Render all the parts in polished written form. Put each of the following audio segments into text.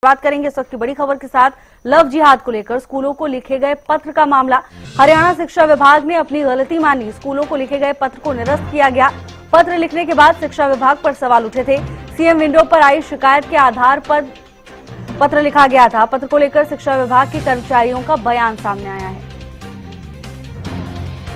बात करेंगे इस वक्त की बड़ी खबर के साथ। लव जिहाद को लेकर स्कूलों को लिखे गए पत्र का मामला। हरियाणा शिक्षा विभाग ने अपनी गलती मानी, स्कूलों को लिखे गए पत्र को निरस्त किया गया। पत्र लिखने के बाद शिक्षा विभाग पर सवाल उठे थे। सीएम विंडो पर आई शिकायत के आधार पर पत्र लिखा गया था। पत्र को लेकर शिक्षा विभाग के कर्मचारियों का बयान सामने आया है।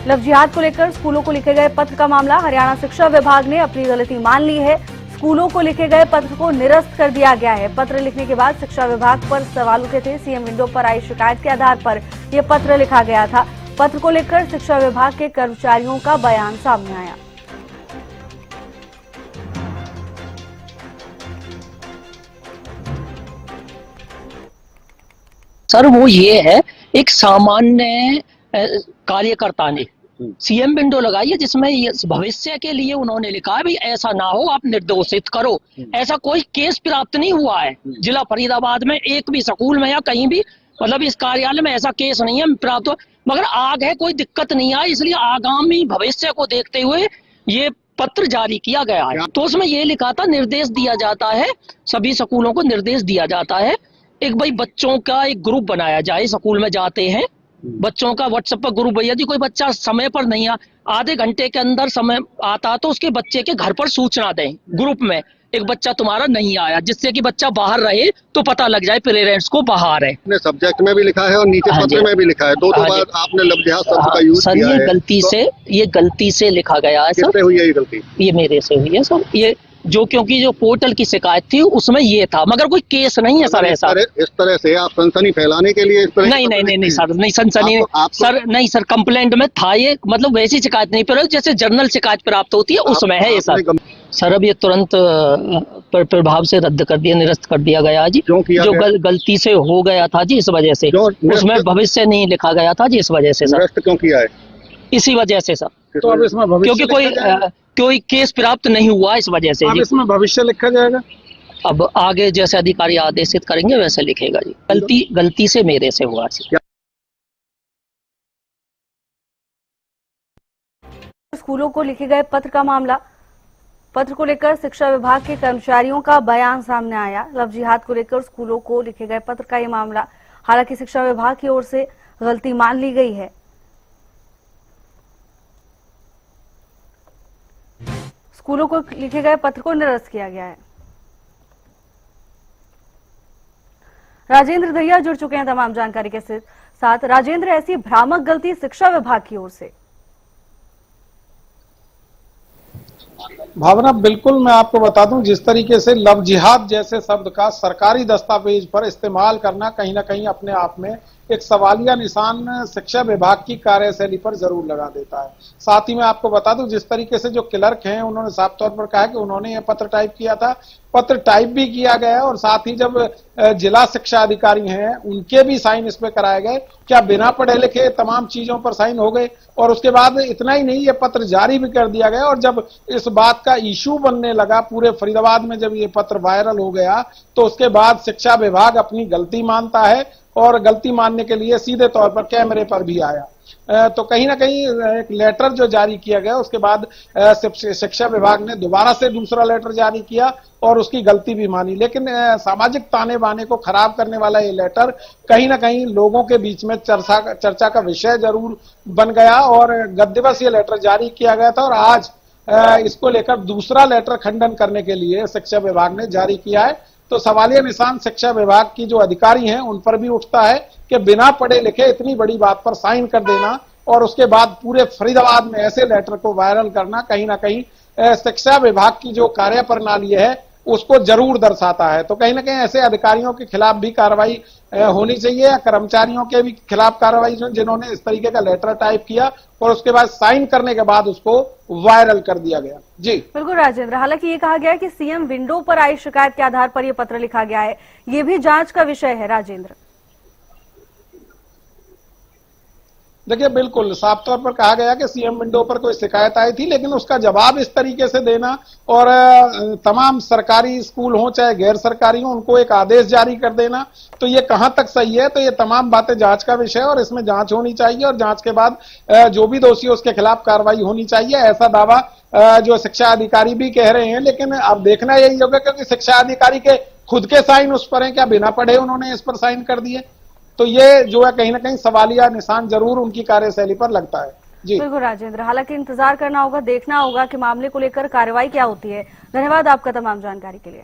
लव जिहाद को लेकर स्कूलों को लिखे गए पत्र का मामला। हरियाणा शिक्षा विभाग ने अपनी गलती मान ली है, स्कूलों को लिखे गए पत्र को निरस्त कर दिया गया है। पत्र लिखने के बाद शिक्षा विभाग पर सवाल उठे थे। सीएम विंडो पर आई शिकायत के आधार पर यह पत्र लिखा गया था। पत्र को लेकर शिक्षा विभाग के कर्मचारियों का बयान सामने आया। सर वो ये है, एक सामान्य कार्यकर्ता ने सीएम विंडो लगाई है जिसमें भविष्य के लिए उन्होंने लिखा है भाई ऐसा ना हो, आप निर्दोषित करो। ऐसा कोई केस प्राप्त नहीं हुआ है जिला फरीदाबाद में, एक भी स्कूल में या कहीं भी, मतलब इस कार्यालय में ऐसा केस नहीं है प्राप्त हो। मगर आग है, कोई दिक्कत नहीं आई, इसलिए आगामी भविष्य को देखते हुए ये पत्र जारी किया गया है। तो उसमें ये लिखा था, निर्देश दिया जाता है, सभी स्कूलों को निर्देश दिया जाता है, एक भाई बच्चों का एक ग्रुप बनाया जाए। स्कूल में जाते हैं बच्चों का व्हाट्सएप पर ग्रुप, यदि कोई बच्चा समय पर नहीं आधे घंटे के अंदर समय आता तो उसके बच्चे के घर पर सूचना दें ग्रुप में, एक बच्चा तुम्हारा नहीं आया, जिससे कि बच्चा बाहर रहे तो पता लग जाए पेरेंट्स को बाहर है। आपने सब्जेक्ट में भी लिखा है और नीचे पत्र में भी लिखा है, दो बार आपने लव जिहाद शब्द का यूज किया है। ये गलती से लिखा गया है सर। किससे हुई है ये गलती? ये मेरे से हुई है सर। ये जो क्योंकि जो पोर्टल की शिकायत थी उसमें ये था, मगर कोई केस नहीं है सर। ऐसा इस तरह से आप सनसनी फैलाने के लिए इस तरह नहीं सर, नहीं सनसनी सर, नहीं सर, कंप्लेंट में था ये, मतलब वैसी शिकायत नहीं, पर जैसे जनरल शिकायत प्राप्त होती है उसमें है ये सर। सर अब ये तुरंत प्रभाव से रद्द कर दिया, निरस्त कर दिया गया जी। जो गलती से हो गया था जी, इस वजह से। उसमें भविष्य नहीं लिखा गया था जी, इस वजह से सर। क्यों किया है? इसी वजह से सर। तो अब इसमें भविष्य क्योंकि कोई केस प्राप्त नहीं हुआ इस वजह से। अब इसमें भविष्य लिखा जाएगा। अब आगे जैसे अधिकारी आदेशित करेंगे वैसे लिखेगा जी। गलती से मेरे से हुआ। स्कूलों को लिखे गए पत्र का मामला। पत्र को लेकर शिक्षा विभाग के कर्मचारियों का बयान सामने आया। लव जिहाद को लेकर स्कूलों को लिखे गए पत्र का ये मामला। हालांकि शिक्षा विभाग की ओर से गलती मान ली गई है। स्कूलों को लिखे गए पत्र को निरस्त किया गया है। राजेंद्र दहिया जुड़ चुके हैं तमाम जानकारी के साथ। राजेंद्र, ऐसी भ्रामक गलती शिक्षा विभाग की ओर से? भावना, बिल्कुल मैं आपको बता दूं, जिस तरीके से लव जिहाद जैसे शब्द का सरकारी दस्तावेज पर इस्तेमाल करना कहीं ना कहीं अपने आप में एक सवालिया निशान शिक्षा विभाग की कार्यशैली पर जरूर लगा देता है। साथ ही मैं आपको बता दूं, जिस तरीके से जो क्लर्क हैं उन्होंने साफ तौर पर कहा कि उन्होंने ये पत्र टाइप किया था, पत्र टाइप भी किया गया और साथ ही जब जिला शिक्षा अधिकारी हैं उनके भी साइन इस पे कराए गए। क्या बिना पढ़े लिखे तमाम चीजों पर साइन हो गए? और उसके बाद इतना ही नहीं, ये पत्र जारी भी कर दिया गया। और जब इस बात का इशू बनने लगा पूरे फरीदाबाद में, जब ये पत्र वायरल हो गया, तो उसके बाद शिक्षा विभाग अपनी गलती मानता है और गलती मानने के लिए सीधे तौर पर कैमरे पर भी आया। तो कहीं ना कहीं एक लेटर जो जारी किया गया, उसके बाद शिक्षा विभाग ने दोबारा से दूसरा लेटर जारी किया और उसकी गलती भी मानी। लेकिन सामाजिक ताने बाने को खराब करने वाला ये लेटर कहीं ना कहीं लोगों के बीच में चर्चा का विषय जरूर बन गया और गद्दिवस ये लेटर जारी किया गया था। और आज इसको लेकर दूसरा लेटर खंडन करने के लिए शिक्षा विभाग ने जारी किया है। तो सवालिया निशान शिक्षा विभाग की जो अधिकारी हैं उन पर भी उठता है कि बिना पढ़े लिखे इतनी बड़ी बात पर साइन कर देना और उसके बाद पूरे फरीदाबाद में ऐसे लेटर को वायरल करना कहीं ना कहीं शिक्षा विभाग की जो कार्यप्रणाली है उसको जरूर दर्शाता है। तो कहीं ना कहीं ऐसे अधिकारियों के खिलाफ भी कार्रवाई होनी चाहिए, या कर्मचारियों के भी खिलाफ कार्रवाई जिन्होंने इस तरीके का लेटर टाइप किया और उसके बाद साइन करने के बाद उसको वायरल कर दिया गया। जी बिल्कुल राजेंद्र, हालांकि ये कहा गया है कि सीएम विंडो पर आई शिकायत के आधार पर यह पत्र लिखा गया है, ये भी जांच का विषय है राजेंद्र। देखिए, बिल्कुल साफ तौर पर कहा गया कि सीएम विंडो पर कोई शिकायत आई थी, लेकिन उसका जवाब इस तरीके से देना और तमाम सरकारी स्कूल हो चाहे गैर सरकारी हो उनको एक आदेश जारी कर देना, तो ये कहां तक सही है? तो ये तमाम बातें जांच का विषय है और इसमें जांच होनी चाहिए और जांच के बाद जो भी दोषी है उसके खिलाफ कार्रवाई होनी चाहिए, ऐसा दावा जो शिक्षा अधिकारी भी कह रहे हैं। लेकिन अब देखना यही होगा, क्योंकि शिक्षा अधिकारी के खुद के साइन उस पर हैं, क्या बिना पढ़े उन्होंने इस पर साइन कर दिए? तो ये जो है कहीं ना कहीं सवालिया निशान जरूर उनकी कार्यशैली पर लगता है। जी बिल्कुल राजेंद्र, हालांकि इंतजार करना होगा, देखना होगा कि मामले को लेकर कार्रवाई क्या होती है। धन्यवाद आपका तमाम जानकारी के लिए।